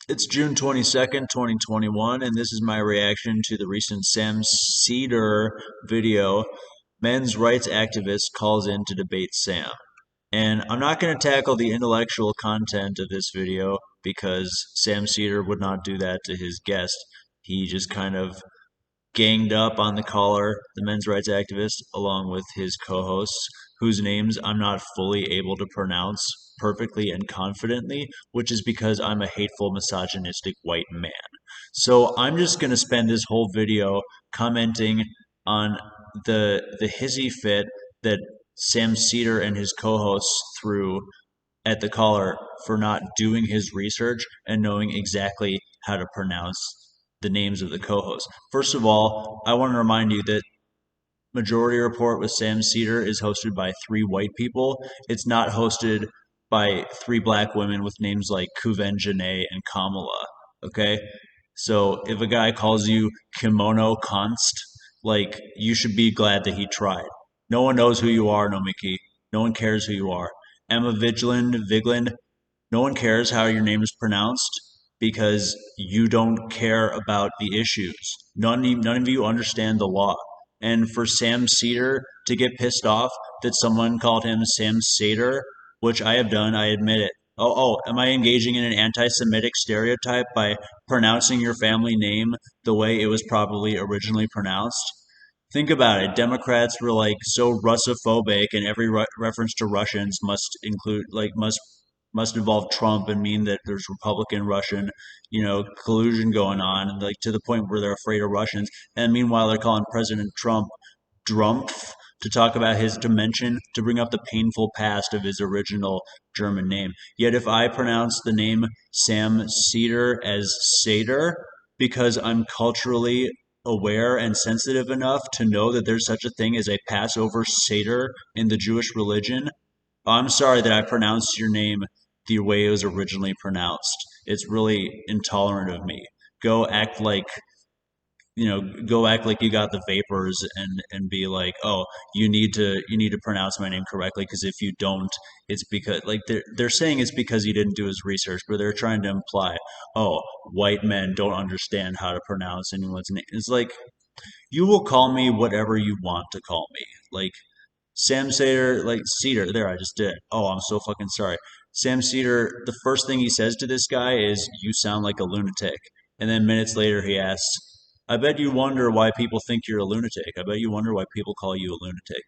It's June 22nd, 2021, and this is my reaction to the recent Sam Seder video. Men's rights activist calls in to debate Sam. And I'm not going to tackle the intellectual content of this video because Sam Seder would not do that to his guest. He just kind of ganged up on the caller, the men's rights activist, along with his co hosts, whose names I'm not fully able to pronounce perfectly and confidently, which is because I'm a hateful, misogynistic white man. So I'm just going to spend this whole video commenting on the hissy fit that Sam Seder and his co hosts threw at the caller for not doing his research and knowing exactly how to pronounce the names of the co-hosts. First of all, I want to remind you that Majority Report with Sam Seder is hosted by three white people. It's not hosted by three black women with names like Kuven, Janae, and Kamala. Okay? So if a guy calls you Kimono Const, like you should be glad that he tried. No one knows who you are, Nomiki. No one cares who you are. Emma Vigeland, no one cares how your name is pronounced because you don't care about the issues. None of you understand the law. And for Sam Seder to get pissed off that someone called him Sam Seder, which I have done, I admit it. Am I engaging in an anti Semitic stereotype by pronouncing your family name the way it was probably originally pronounced? Think about it. Democrats were like so Russophobic, and every reference to Russians must include must involve Trump and mean that there's Republican Russian, collusion going on, like to the point where they're afraid of Russians. And meanwhile, they're calling President Trump Drumpf to talk about his dimension, to bring up the painful past of his original German name. Yet if I pronounce the name Sam Seder as Seder, because I'm culturally aware and sensitive enough to know that there's such a thing as a Passover Seder in the Jewish religion, I'm sorry that I pronounced your name the way it was originally pronounced. It's really intolerant of me. Go act like go act like you got the vapors and be like, oh, you need to pronounce my name correctly because if you don't, it's because like they're saying it's because he didn't do his research, but they're trying to imply, oh, white men don't understand how to pronounce anyone's name. It's like you will call me whatever you want to call me. Like Sam Seder, like Cedar, there, I just did. Oh, I'm so fucking sorry. Sam Cedar, the first thing he says to this guy is, "You sound like a lunatic." And then minutes later, he asks, "I bet you wonder why people think you're a lunatic. I bet you wonder why people call you a lunatic."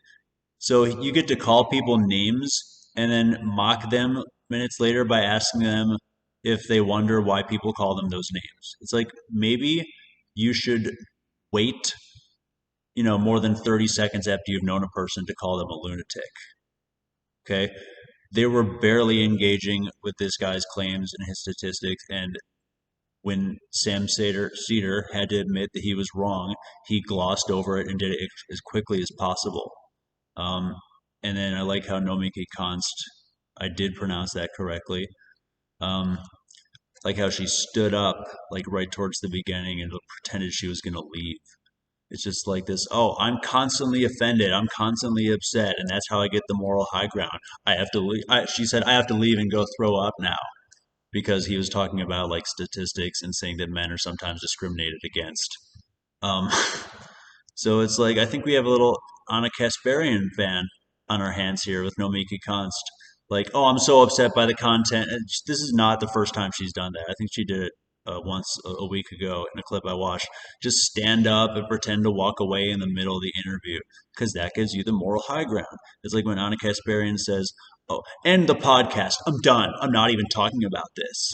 So you get to call people names and then mock them minutes later by asking them if they wonder why people call them those names. It's like maybe you should wait more than 30 seconds after you've known a person to call them a lunatic. Okay. They were barely engaging with this guy's claims and his statistics. And when Cedar had to admit that he was wrong, he glossed over it and did it as quickly as possible. Um, and then I like how Nomiki Const, I did pronounce that correctly. Um, like how she stood up like right towards the beginning and pretended she was going to leave. It's just like this, oh, I'm constantly offended. I'm constantly upset. And that's how I get the moral high ground. I have to leave. She said, I have to leave and go throw up now because he was talking about like statistics and saying that men are sometimes discriminated against. Um, so it's like, I think we have a little Anna Kasparian fan on our hands here with Nomiki Konst. Like, oh, I'm so upset by the content. This is not the first time she's done that. I think she did it once a week ago in a clip I watched. Just stand up and pretend to walk away in the middle of the interview because that gives you the moral high ground. It's like when Anna Kasparian says, "Oh, end the podcast. I'm done. I'm not even talking about this."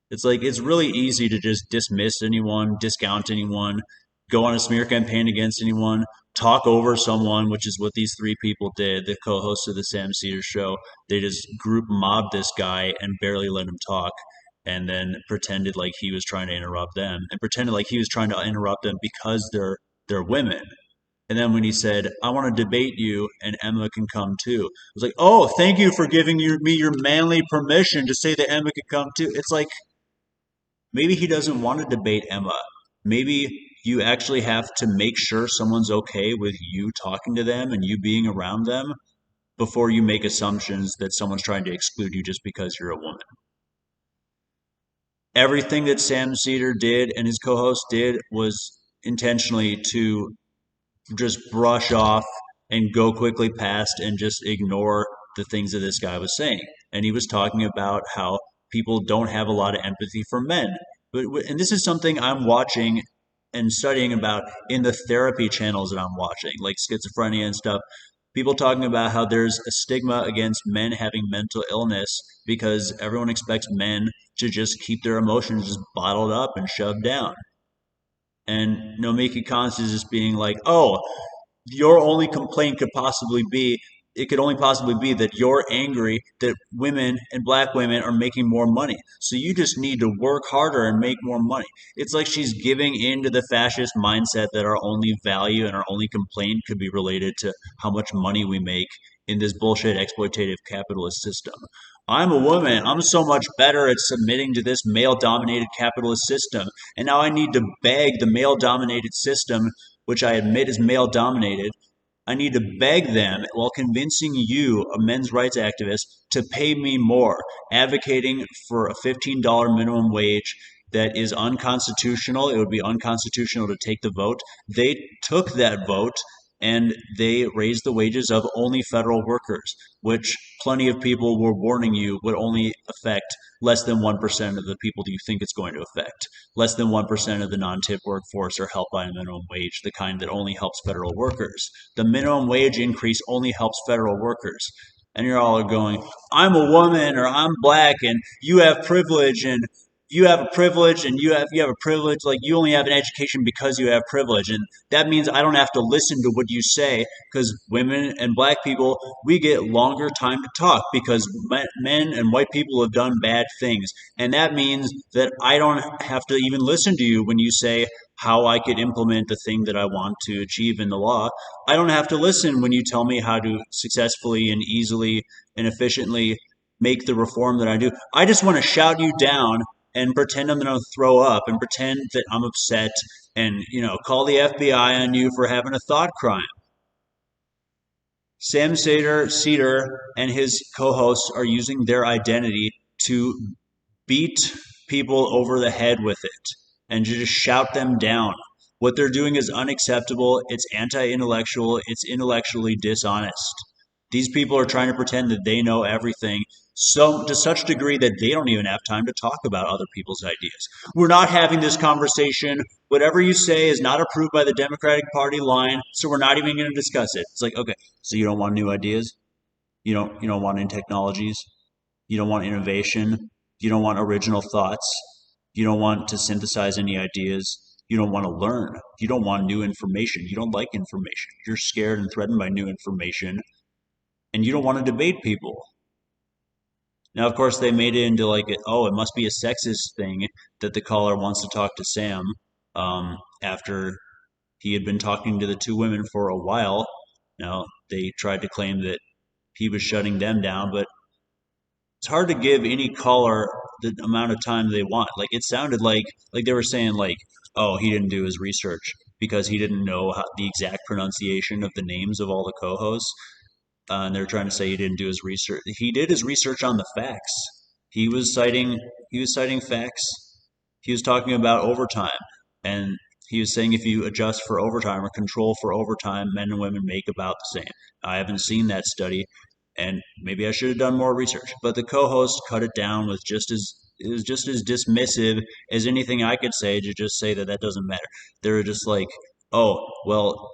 It's like it's really easy to just dismiss anyone, discount anyone, go on a smear campaign against anyone, talk over someone, which is what these three people did, the co-hosts of the Sam Cedar show. They just group mobbed this guy and barely let him talk and then pretended like he was trying to interrupt them and pretended like he was trying to interrupt them because they're women. And then when he said, "I want to debate you and Emma can come too," I was like, "Oh, thank you for giving me your manly permission to say that Emma can come too." It's like maybe he doesn't want to debate Emma. Maybe you actually have to make sure someone's okay with you talking to them and you being around them before you make assumptions that someone's trying to exclude you just because you're a woman. Everything that Sam Seder did and his co-host did was intentionally to just brush off and go quickly past and just ignore the things that this guy was saying. And he was talking about how people don't have a lot of empathy for men. And this is something I'm watching and studying about in the therapy channels that I'm watching, like schizophrenia and stuff. People talking about how there's a stigma against men having mental illness because everyone expects men to just keep their emotions just bottled up and shoved down. And Nomiki Konst is just being like, oh, your only complaint could possibly be it could only possibly be that you're angry that women and black women are making more money. So you just need to work harder and make more money. It's like she's giving in to the fascist mindset that our only value and our only complaint could be related to how much money we make in this bullshit exploitative capitalist system. I'm a woman. I'm so much better at submitting to this male dominated capitalist system. And now I need to beg the male dominated system, which I admit is male dominated, I need to beg them while convincing you, a men's rights activist, to pay me more, advocating for a $15 minimum wage that is unconstitutional. It would be unconstitutional to take the vote. They took that vote and they raised the wages of only federal workers, which plenty of people were warning you would only affect less than 1% of the people that you think it's going to affect. Less than 1% of the non-tip workforce are helped by a minimum wage, the kind that only helps federal workers. The minimum wage increase only helps federal workers. And you're all going, I'm a woman or I'm black and you have privilege and you have a privilege and you have a privilege, like you only have an education because you have privilege, and that means I don't have to listen to what you say because women and black people, we get longer time to talk because men and white people have done bad things, and that means that I don't have to even listen to you when you say how I could implement the thing that I want to achieve in the law. I don't have to listen when you tell me how to successfully and easily and efficiently make the reform that I do. I just want to shout you down and pretend I'm going to throw up and pretend that I'm upset and, call the FBI on you for having a thought crime. Sam Seder and his co-hosts are using their identity to beat people over the head with it and just shout them down. What they're doing is unacceptable. It's anti-intellectual. It's intellectually dishonest. These people are trying to pretend that they know everything, so to such degree that they don't even have time to talk about other people's ideas. We're not having this conversation. Whatever you say is not approved by the Democratic Party line, so we're not even going to discuss it. It's like, okay, so you don't want new ideas? You don't want new technologies? You don't want innovation? You don't want original thoughts? You don't want to synthesize any ideas? You don't want to learn. You don't want new information. You don't like information. You're scared and threatened by new information, and you don't want to debate people. Now, of course, they made it into like, oh, it must be a sexist thing that the caller wants to talk to Sam after he had been talking to the two women for a while. Now, they tried to claim that he was shutting them down, but it's hard to give any caller the amount of time they want. Like it sounded like they were saying like, oh, he didn't do his research because he didn't know the exact pronunciation of the names of all the co-hosts, and they're trying to say he didn't do his research. He did his research on the facts. He was citing facts. He was talking about overtime, and he was saying if you adjust for overtime or control for overtime, men and women make about the same. I haven't seen that study, and maybe I should have done more research. But the co-host cut it down with it was just as dismissive as anything I could say to just say that that doesn't matter. They were just like, oh, well,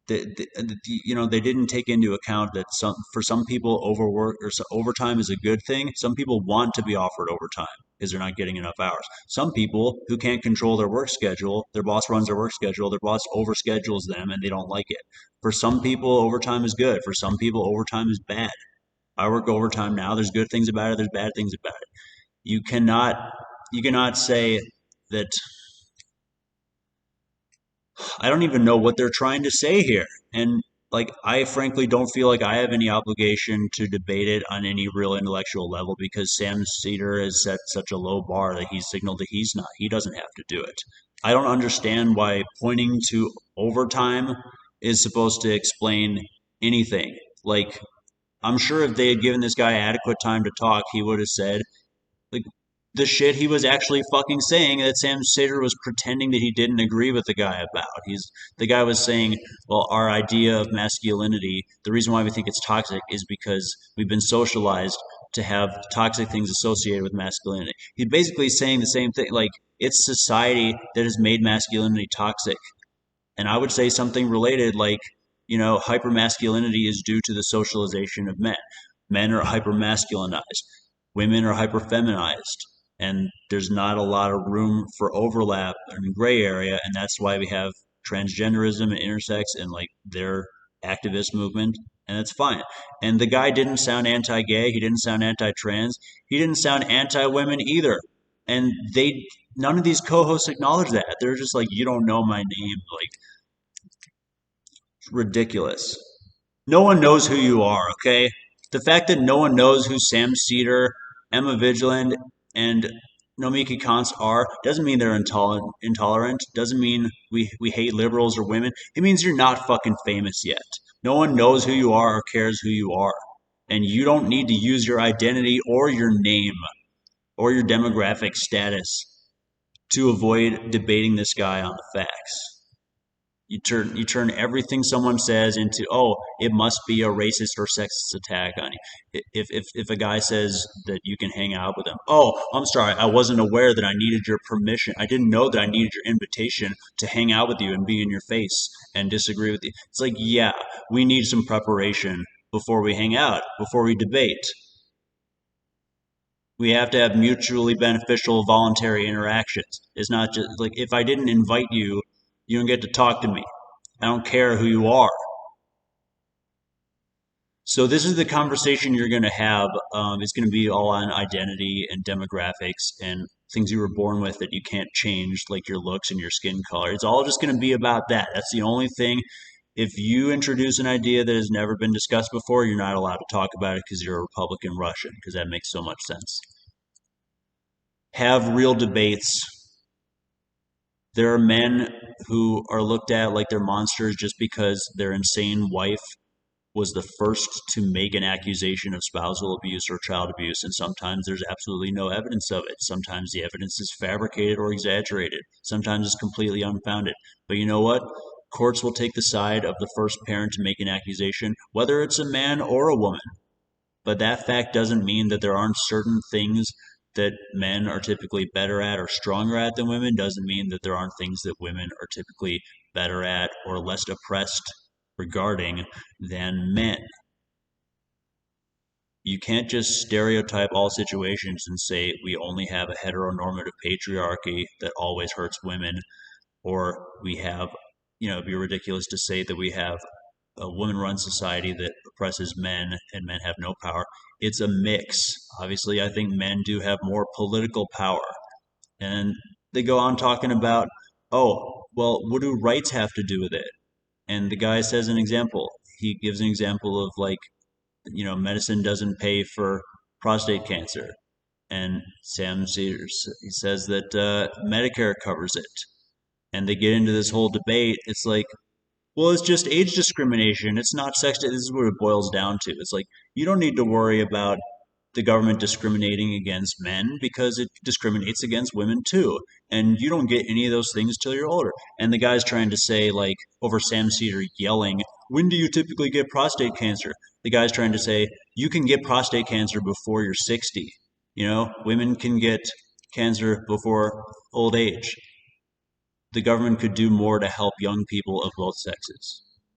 they didn't take into account that for some people overwork or overtime is a good thing. Some people want to be offered overtime because they're not getting enough hours. Some people who can't control their work schedule, their boss runs their work schedule, their boss overschedules them and they don't like it. For some people overtime is good. For some people overtime is bad. I work overtime now. There's good things about it, there's bad things about it. You cannot say that. I don't even know what they're trying to say here. And like, I frankly don't feel like I have any obligation to debate it on any real intellectual level because Sam Seder has set such a low bar that he's signaled that he doesn't have to do it. I don't understand why pointing to overtime is supposed to explain anything. Like, I'm sure if they had given this guy adequate time to talk, he would have said, like, the shit he was actually fucking saying that Sam Seder was pretending that he didn't agree with the guy about. The guy was saying, well, our idea of masculinity, the reason why we think it's toxic is because we've been socialized to have toxic things associated with masculinity. He's basically saying the same thing, like it's society that has made masculinity toxic. And I would say something related like, hypermasculinity is due to the socialization of men. Men are hypermasculinized, women are hyperfeminized, and there's not a lot of room for overlap and gray area, and that's why we have transgenderism and intersex and like their activist movement, and that's fine. And the guy didn't sound anti-gay, he didn't sound anti-trans, he didn't sound anti-women either. And none of these co-hosts acknowledge that. They're just like, you don't know my name. Like, ridiculous. No one knows who you are, okay? The fact that no one knows who Sam Seder, Emma Vigilant, and Nomiki Konst are doesn't mean they're intolerant. Doesn't mean we hate liberals or women. It means you're not fucking famous yet. No one knows who you are or cares who you are. And you don't need to use your identity or your name or your demographic status to avoid debating this guy on the facts. You turn everything someone says into, oh, it must be a racist or sexist attack on you. If a guy says that you can hang out with him, oh, I'm sorry, I wasn't aware that I needed your permission. I didn't know that I needed your invitation to hang out with you and be in your face and disagree with you. It's like, yeah, we need some preparation before we hang out, before we debate. We have to have mutually beneficial voluntary interactions. It's not just like if I didn't invite you, you don't get to talk to me. I don't care who you are. So this is the conversation you're going to have. It's going to be all on identity and demographics and things you were born with that you can't change, like your looks and your skin color. It's all just going to be about that. That's the only thing. If you introduce an idea that has never been discussed before, you're not allowed to talk about it because you're a Republican Russian, because that makes so much sense. Have real debates. There are men who are looked at like they're monsters just because their insane wife was the first to make an accusation of spousal abuse or child abuse, and sometimes there's absolutely no evidence of it. Sometimes the evidence is fabricated or exaggerated. Sometimes it's completely unfounded. But you know what? Courts will take the side of the first parent to make an accusation, whether it's a man or a woman. But that fact doesn't mean that there aren't certain things that men are typically better at or stronger at than women. Doesn't mean that there aren't things that women are typically better at or less oppressed regarding than men. You can't just stereotype all situations and say we only have a heteronormative patriarchy that always hurts women, or we have, it'd be ridiculous to say that we have a woman-run society that oppresses men and men have no power. It's a mix. Obviously, I think men do have more political power. And they go on talking about, oh, well, what do rights have to do with it? And the guy says an example. He gives an example of like, medicine doesn't pay for prostate cancer. And Sam Sears, he says that Medicare covers it. And they get into this whole debate. It's like, well, it's just age discrimination. It's not sex. This is what it boils down to. It's like, you don't need to worry about the government discriminating against men because it discriminates against women too. And you don't get any of those things till you're older. And the guy's trying to say, like, over Sam Cedar yelling, when do you typically get prostate cancer? The guy's trying to say, you can get prostate cancer before you're 60. Women can get cancer before old age. The government could do more to help young people of both sexes.